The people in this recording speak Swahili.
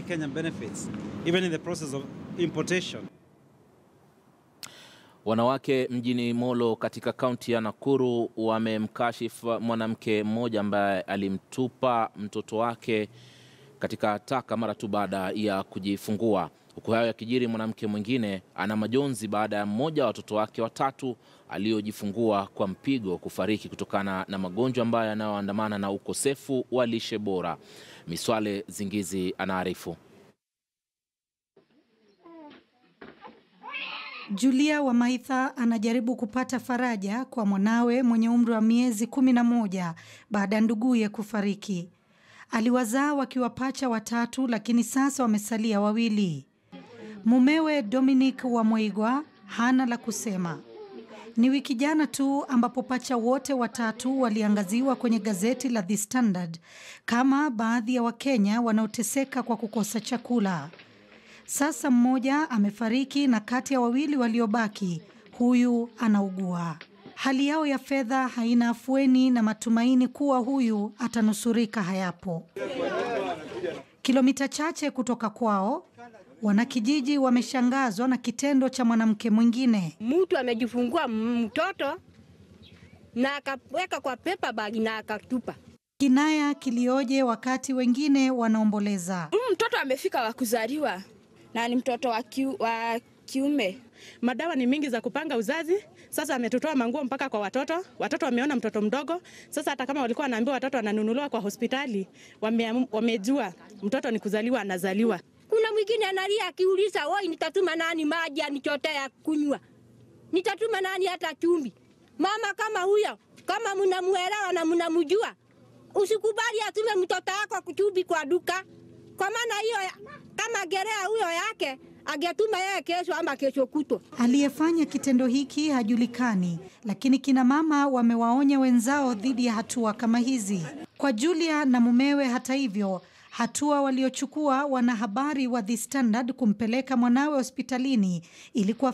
Kenyan benefits, even in the process of importation. Wanawake mjini Molo katika kaunti ya Nakuru wamemkashifu mwanamke mmoja ambaye alimtupa mtoto wake katika taka mara tu baada ya kujifungua. Huku hayo yakijiri, mwanamke mwingine ana majonzi baada ya mmoja wa watoto wake watatu aliojifungua kwa mpigo kufariki kutokana na magonjwa ambayo yanayoandamana na ukosefu wa lishe bora. Miswale Zingizi anaarifu. Julia Wamaitha anajaribu kupata faraja kwa mwanawe mwenye umri wa miezi 11 baada ya nduguye kufariki. Aliwazaa wakiwa pacha watatu, lakini sasa wamesalia wawili. Mumewe Dominic Wamweigwa hana la kusema. Ni wiki jana tu ambapo pacha wote watatu waliangaziwa kwenye gazeti la The Standard kama baadhi ya Wakenya wanaoteseka kwa kukosa chakula. Sasa mmoja amefariki na kati ya wawili waliobaki, huyu anaugua. Hali yao ya fedha haina afueni na matumaini kuwa huyu atanusurika hayapo. Kilomita chache kutoka kwao, wanakijiji wameshangazwa na kitendo cha mwanamke mwingine. Mtu amejifungua mtoto na akaweka kwa paper bag na akatupa. Kinaya kilioje wakati wengine wanaomboleza. Mtoto amefika wa kuzaliwa na ni mtoto wa kiume. Madawa ni mingi za kupanga uzazi. Sasa ametutoa manguo mpaka kwa watoto. Watoto wameona mtoto mdogo. Sasa hata kama walikuwa wanaambiwa watoto wananunuliwa kwa hospitali, wamejua mtoto ni kuzaliwa anazaliwa. Kuna mwingine analia akiuliza, "Woi, nitatuma nani maji anichotea kunywa? Nitatuma nani hata chumvi?" Mama kama huyo, kama mnamuelewa na mnamjua, usikubali atume mtoto wako kuchumvi kwa duka. Kwa maana hiyo kama gerea huyo yake angetuma yeye kesho ama kesho kutwa. Aliyefanya kitendo hiki hajulikani, lakini kina mama wamewaonya wenzao dhidi ya hatua kama hizi. Kwa Julia na mumewe, hata hivyo, hatua waliochukua wanahabari wa The Standard kumpeleka mwanawe hospitalini ilikuwa